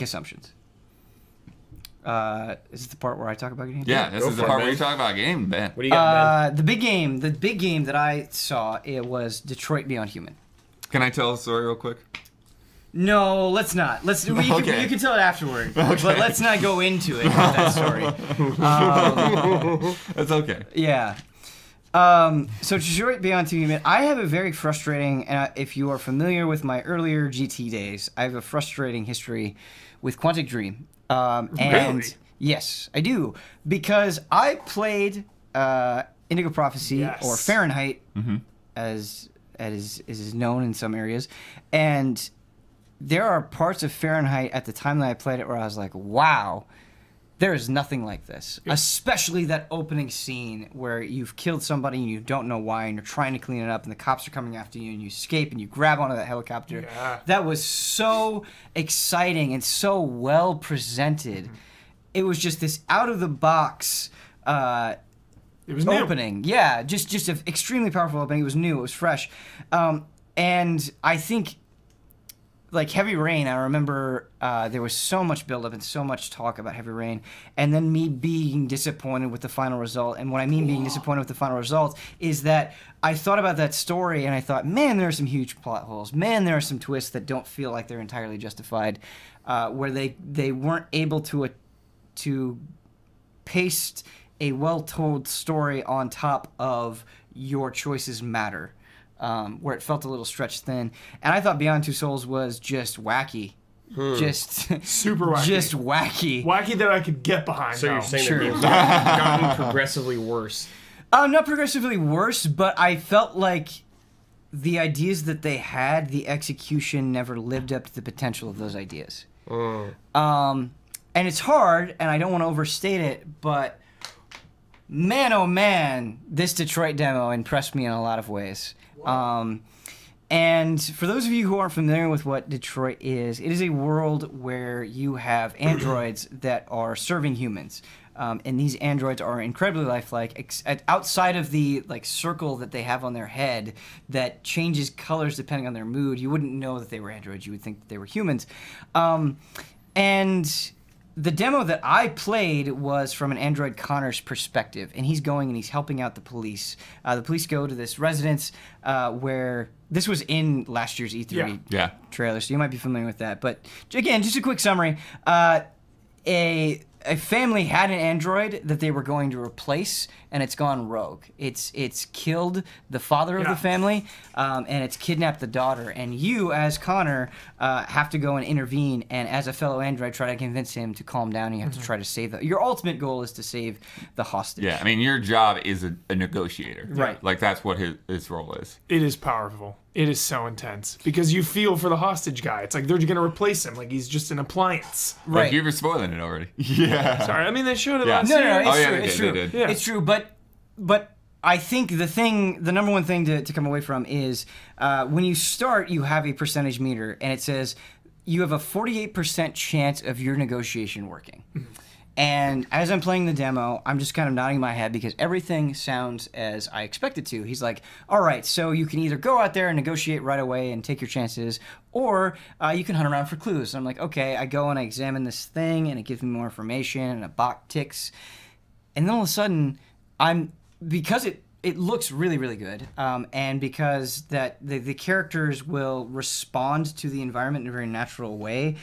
assumptions. Is this the part where I talk about games? Yeah, this is the part where you talk about game, Ben. What do you got, Ben? The big game that I saw, it was Detroit Beyond Human. Can I tell a story real quick? No, let's not. You can tell it afterward, but let's not go into it with that story. That's okay. Yeah. So Detroit Beyond Human, I have a very frustrating, if you are familiar with my earlier GT days, I have a frustrating history with Quantic Dream. And Really? yes, I do. Because I played Indigo Prophecy, or Fahrenheit, as is known in some areas. And there are parts of Fahrenheit at the time that I played it where I was like, wow, there is nothing like this. Especially that opening scene where you've killed somebody and you don't know why and you're trying to clean it up and the cops are coming after you and you escape and you grab onto that helicopter. Yeah. That was so exciting and so well presented. It was just this out-of-the-box It was new. opening. Yeah, just an extremely powerful opening. It was new. It was fresh. And I think, like Heavy Rain, I remember there was so much buildup and so much talk about Heavy Rain, and then me being disappointed with the final result. And what I mean being disappointed with the final result is that I thought about that story and I thought, man, there are some huge plot holes. Man, there are some twists that don't feel like they're entirely justified, where they weren't able to paste a well-told story on top of your choices matter. Where it felt a little stretched thin. And I thought Beyond Two Souls was just wacky. Just Super wacky. Just wacky. Wacky that I could get behind. So you're saying Sure. that games have gotten progressively worse. Not progressively worse, but I felt like the ideas that they had, the execution never lived up to the potential of those ideas. And it's hard, and I don't want to overstate it, but man, oh man, this Detroit demo impressed me in a lot of ways. And for those of you who aren't familiar with what Detroit is, it is a world where you have androids that are serving humans. And these androids are incredibly lifelike. Outside of the circle that they have on their head that changes colors depending on their mood, you wouldn't know that they were androids. You would think that they were humans. And the demo that I played was from an android Connor's perspective, and he's going and he's helping out the police. The police go to this residence where this was in last year's E3 trailer, so you might be familiar with that. But again, just a quick summary. A family had an android that they were going to replace, and it's gone rogue. It's killed the father of the family, and it's kidnapped the daughter. And you, as Connor, have to go and intervene, and as a fellow android, try to convince him to calm down. And you have to try to save your ultimate goal is to save the hostage. Yeah, I mean, your job is a negotiator. Right. Like, that's what his role is. It is powerful. It is so intense because you feel for the hostage guy. It's like they're going to replace him. Like he's just an appliance. Right. Like, you were spoiling it already. Yeah. Sorry, I mean they showed it Yeah. last No, year. it's Oh, yeah, true. they It's did, true. they did. Yeah. It's true. But I think the number one thing to come away from is when you start, you have a percentage meter, and it says you have a 48% chance of your negotiation working. And as I'm playing the demo, I'm just kind of nodding my head because everything sounds as I expect it to. He's like, all right, so you can either go out there and negotiate right away and take your chances, or you can hunt around for clues. And I'm like, okay, I go and I examine this thing, and it gives me more information, and a bot ticks. And then all of a sudden, because it looks really, really good, and because that the characters will respond to the environment in a very natural way.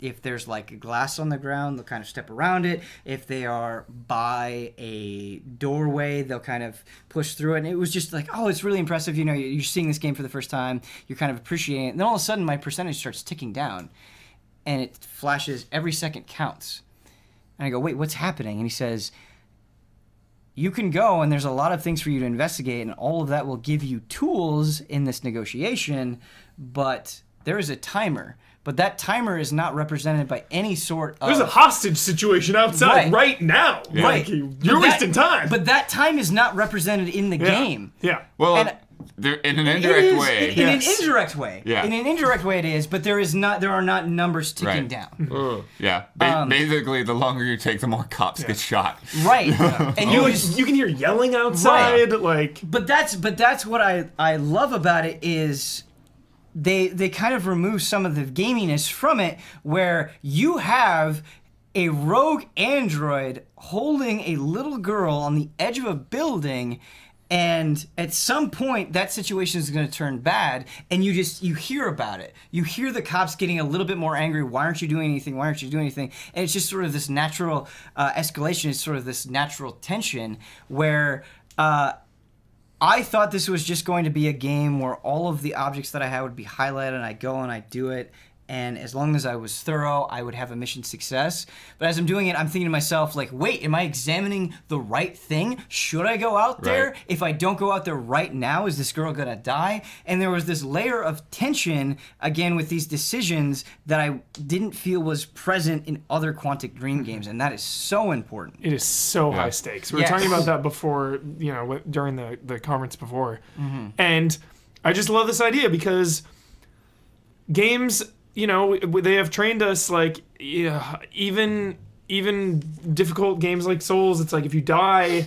If there's like glass on the ground, they'll kind of step around it. If they are by a doorway, they'll kind of push through it. And it was just like, oh, it's really impressive. You know, you're seeing this game for the first time. You're kind of appreciating it. And then all of a sudden, my percentage starts ticking down, and it flashes every second counts. And I go, wait, what's happening? And he says, you can go, and there's a lot of things for you to investigate, and all of that will give you tools in this negotiation, but there is a timer. But that timer is not represented by any sort of... There's a hostage situation outside right now. Yeah. Like, you're wasting time. But that time is not represented in the game. Yeah. Well, And- in an indirect way. In an indirect way. Yeah. In an indirect way it is, but there are not numbers ticking Right. down. Yeah. Basically, the longer you take, the more cops get shot. Right. And You can hear yelling outside. Like, But that's what I love about it is they kind of remove some of the gaminess from it, where you have a rogue android holding a little girl on the edge of a building, and at some point that situation is going to turn bad, and you hear about it. You hear the cops getting a little bit more angry. Why aren't you doing anything? Why aren't you doing anything? And it's just sort of this natural escalation. It's sort of this natural tension where I thought this was just going to be a game where all of the objects that I had would be highlighted, and I go and I do it, and as long as I was thorough, I would have a mission success. But as I'm doing it, I'm thinking to myself, like, wait, am I examining the right thing? Should I go out there? Right. If I don't go out there right now, is this girl gonna die? And there was this layer of tension, again, with these decisions that I didn't feel was present in other Quantic Dream games, and that is so important. It is so high stakes. We were Yes. talking about that before, during the conference before. And I just love this idea because games, they have trained us, like, even difficult games like Souls, it's like if you die, you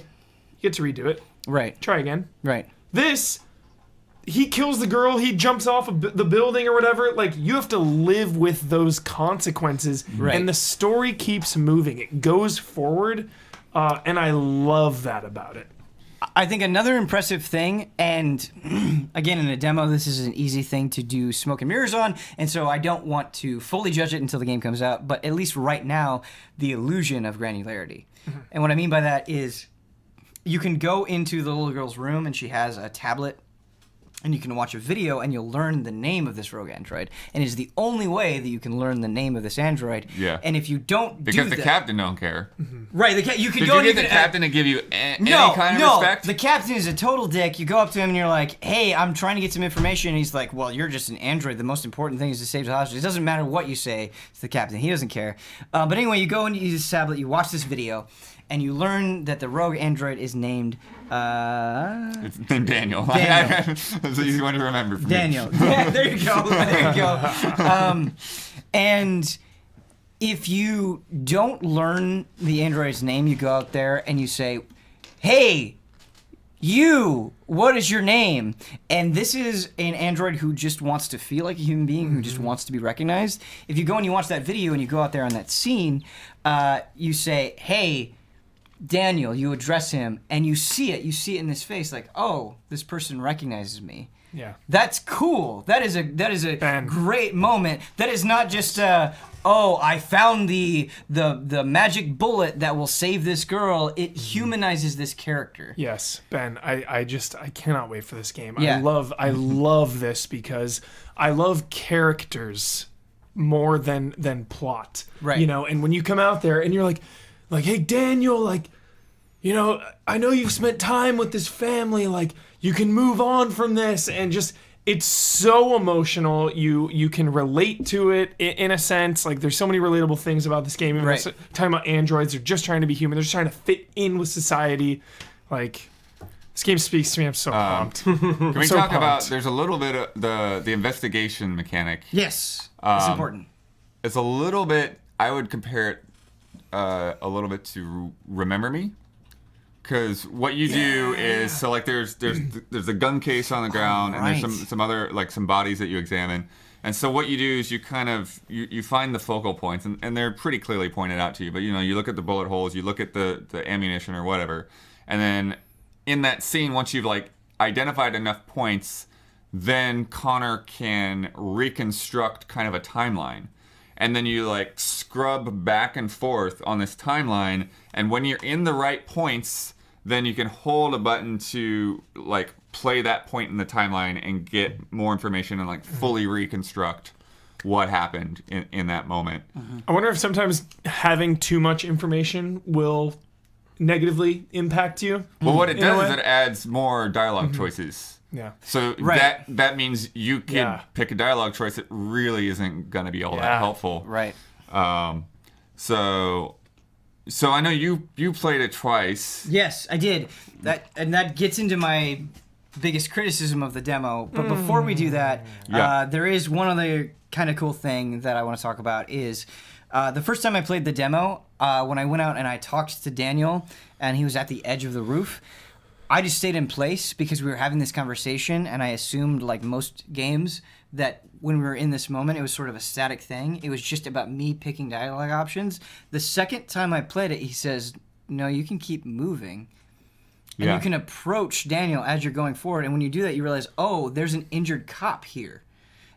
get to redo it. Right, Try again. right. This, he kills the girl, he jumps off the building or whatever. Like, you have to live with those consequences. Right. And the story keeps moving. It goes forward. And I love that about it. I think another impressive thing, and again, in a demo, this is an easy thing to do smoke and mirrors on, and so I don't want to fully judge it until the game comes out, but at least right now, the illusion of granularity. And what I mean by that is you can go into the little girl's room, and she has a tablet, and you can watch a video, and you'll learn the name of this rogue android. And it's the only way that you can learn the name of this android. Yeah. And if you don't Because do the that, captain don't care. right, you can Did go you and get even the captain to give you any kind of no, respect? the captain is a total dick. You go up to him and you're like, hey, I'm trying to get some information. And he's like, well, you're just an android. The most important thing is to save the hostage. It doesn't matter what you say to the captain. He doesn't care. But anyway, you go and you use this tablet, you watch this video, and you learn that the rogue android is named... It's named Daniel. Daniel. It's an easy one to remember for me. Daniel. Yeah, there you go. There you go. And if you don't learn the android's name, you go out there and you say, hey, you, what is your name? And this is an android who just wants to feel like a human being, who just wants to be recognized. If you go and you watch that video and you go out there on that scene, you say, hey, Daniel, you address him, and you see it in his face, like, oh, this person recognizes me. Yeah. That's cool. That is a Ben. great moment. That is not just oh, I found the magic bullet that will save this girl. It humanizes this character. Yes, Ben, I cannot wait for this game. Yeah. I love this because I love characters more than plot. Right. And when you come out there and you're like, hey, Daniel, I know you've spent time with this family, like, you can move on from this, and just, it's so emotional. You can relate to it in a sense. Like, there's so many relatable things about this game. Even Right. talking about androids, they're just trying to be human. They're just trying to fit in with society. Like, this game speaks to me. I'm so pumped. Can we So talk about, pumped. there's a little bit of the investigation mechanic. Yes, it's important. It's a little bit, I would compare it a little bit to Remember Me. Because what you do is, so like there's a gun case on the ground, and there's right. some other, like, some bodies that you examine. And so what you do is you kind of, you find the focal points, and they're pretty clearly pointed out to you. But, you look at the bullet holes, you look at the ammunition or whatever. And then in that scene, once you've, like, identified enough points, then Connor can reconstruct kind of a timeline. And then you, like, scrub back and forth on this timeline, and when you're in the right points, then you can hold a button to, like, play that point in the timeline and get more information and, like, fully reconstruct what happened in that moment. I wonder if sometimes having too much information will negatively impact you. Well, what it In a does is way. it adds more dialogue choices. Yeah. So Right. that means you can Yeah. pick a dialogue choice that really isn't going to be all that Yeah. helpful. Right. So I know you played it twice. Yes, I did. That gets into my biggest criticism of the demo. But before we do that, Yeah. there is one other kind of cool thing that I want to talk about. Is the first time I played the demo, when I went out and I talked to Daniel, and he was at the edge of the roof. I just stayed in place because we were having this conversation, and I assumed, like most games, that when we were in this moment, it was sort of a static thing. It was just about me picking dialogue options. The second time I played it, he says, no, you can keep moving. And you can approach Daniel as you're going forward. And when you do that, you realize, oh, there's an injured cop here.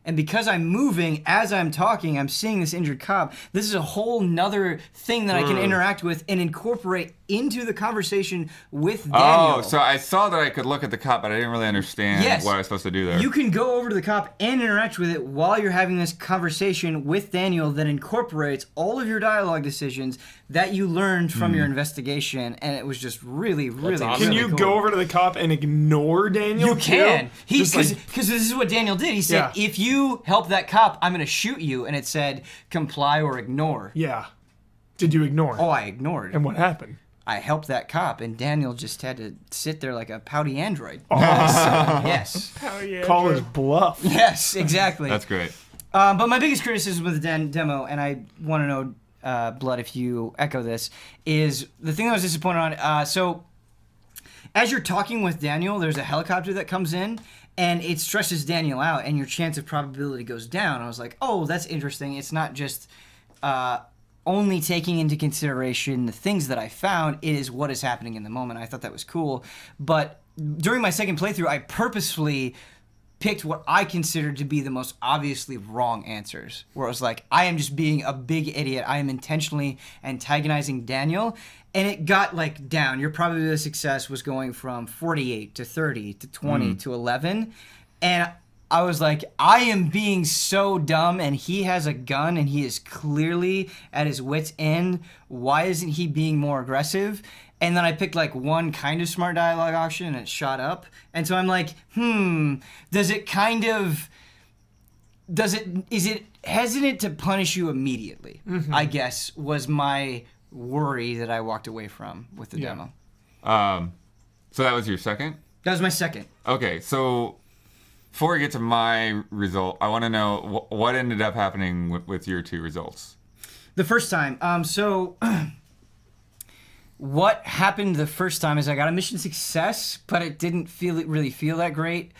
And because I'm moving, as I'm talking, I'm seeing this injured cop. This is a whole nother thing that I can interact with and incorporate into the conversation with Daniel. Oh, so I saw that I could look at the cop, but I didn't really understand what I was supposed to do there. You can go over to the cop and interact with it while you're having this conversation with Daniel that incorporates all of your dialogue decisions that you learned from your investigation, and it was just really, really, awesome. Can really you cool. go over to the cop and ignore Daniel? You can. Too? Because this is what Daniel did. He said, if you help that cop, I'm going to shoot you. And it said, comply or ignore. Yeah. Did you ignore? Oh, I ignored. And what happened? I helped that cop, and Daniel just had to sit there like a pouty android. Awesome. Yes. Call his bluff. Yes, exactly. That's great. But my biggest criticism with the demo, and I want to know, Blood, if you echo this, is the thing that I was disappointed on. So, as you're talking with Daniel, there's a helicopter that comes in, and it stresses Daniel out, and your chance of probability goes down. I was like, oh, that's interesting. It's not just only taking into consideration the things that I found. It is what is happening in the moment. I thought that was cool. But during my second playthrough, I purposefully picked what I considered to be the most obviously wrong answers, where it was like, I am just being a big idiot. I am intentionally antagonizing Daniel. And it got like down. Your probability of success was going from 48 to 30 to 20 to 11. And I was like, I am being so dumb, and he has a gun, and he is clearly at his wit's end. Why isn't he being more aggressive? And then I picked like one kind of smart dialogue option, and it shot up. And so I'm like, is it hesitant to punish you immediately? I guess was my worry that I walked away from with the demo. So that was your second? That was my second. Okay, so before we get to my result, I want to know what ended up happening with your two results. The first time. So what happened the first time is I got a mission success, but it didn't really feel that great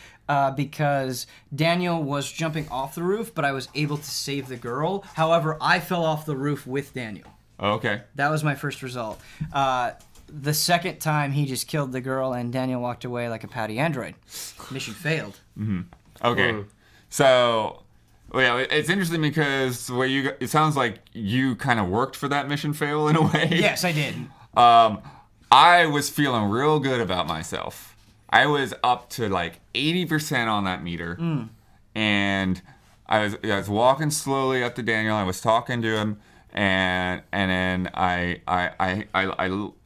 because Daniel was jumping off the roof, but I was able to save the girl. However, I fell off the roof with Daniel. Oh, okay. That was my first result. The second time, he just killed the girl, and Daniel walked away like a pouty android. Mission failed. Okay. So, well, yeah, it's interesting because the way it sounds like you kind of worked for that mission fail in a way. Yes, I did. I was feeling real good about myself. I was up to like 80% on that meter, and I was walking slowly up to Daniel. I was talking to him, and then I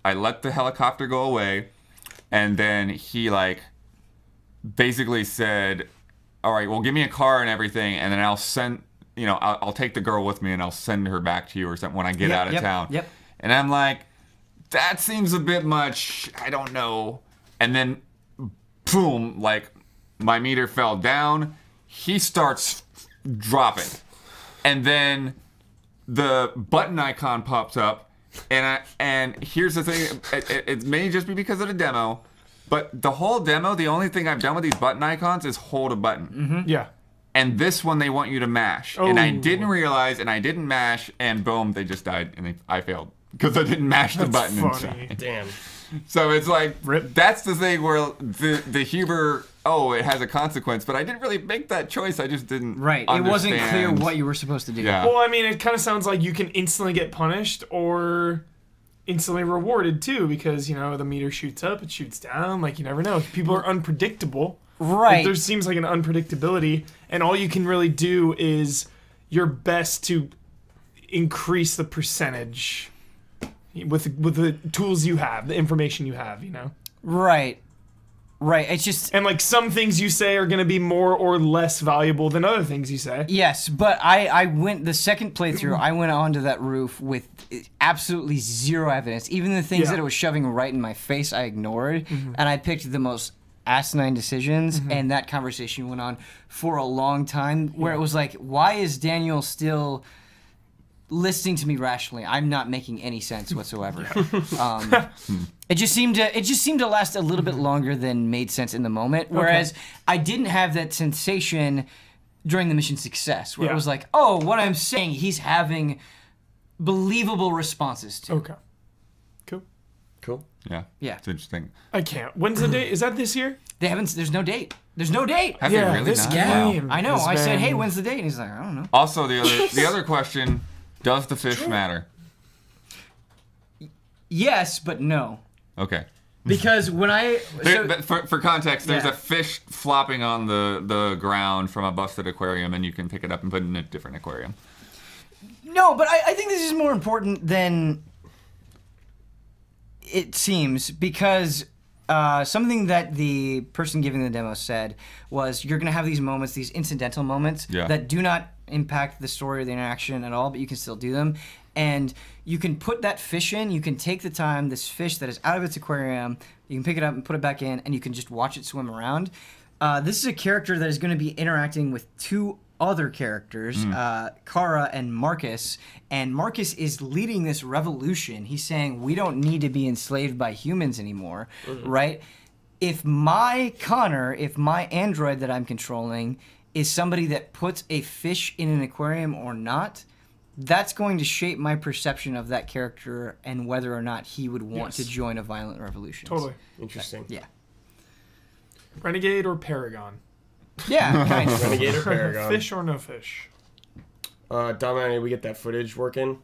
let the helicopter go away, and then he like basically said, all right, well, give me a car and everything, and then I'll send, I'll take the girl with me and I'll send her back to you or something when I get out of town. Yep. And I'm like, that seems a bit much. I don't know. And then, boom, like my meter fell down. He starts dropping. And then the button icon pops up. And here's the thing. It may just be because of the demo. But the whole demo, the only thing I've done with these button icons is hold a button. Yeah. And this one they want you to mash. And I didn't realize, and I didn't mash, and boom, they just died, and I failed. Because I didn't mash the button funny. inside. Damn. So it's like, Rip. that's the thing where the Huber, it has a consequence, but I didn't really make that choice. I just didn't Right. It wasn't clear what you were supposed to do. Yeah. Well, I mean, it kind of sounds like you can instantly get punished or instantly rewarded too, because the meter shoots up, it shoots down. Like, you never know. People are unpredictable. Right. Like, there seems like an unpredictability, and all you can really do is your best to increase the percentage with the tools you have, the information you have. Right. Right. It's just. And like some things you say are going to be more or less valuable than other things you say. Yes, but I went the second playthrough. I went onto that roof with absolutely zero evidence. Even the things that it was shoving right in my face, I ignored, and I picked the most asinine decisions. And that conversation went on for a long time, where it was like, why is Daniel still listening to me rationally, I'm not making any sense whatsoever. It just seemed to last a little bit longer than made sense in the moment. Whereas I didn't have that sensation during the mission success, where it was like, oh, what I'm saying, he's having believable responses to. Okay. Cool. Yeah. Yeah. It's interesting. I can't. When's the date? Is that this year? They haven't. There's no date. There's no date. Have they really this not? game. I know. has I said, been- hey, when's the date? And he's like, I don't know. Also, the other question: does the fish matter? Yes, but no. Okay. Because when I But for context, there's Yeah. a fish flopping on the ground from a busted aquarium, and you can pick it up and put it in a different aquarium. no, but I think this is more important than it seems, because something that the person giving the demo said was you're going to have these moments, these incidental moments Yeah. that do not impact the story or the interaction at all, but you can still do them. And you can put that fish in, you can take the time, this fish that is out of its aquarium, you can pick it up and put it back in, and you can just watch it swim around. This is a character that is going to be interacting with two other characters, Kara and Marcus. And Marcus is leading this revolution. He's saying, we don't need to be enslaved by humans anymore, right? If my Connor, if my android that I'm controlling is somebody that puts a fish in an aquarium or not, that's going to shape my perception of that character and whether or not he would want to join a violent revolution. Totally. Interesting. Yeah. Renegade or Paragon? Yeah, kind of. Renegade or Paragon? Fish or no fish? Dom, we get that footage working.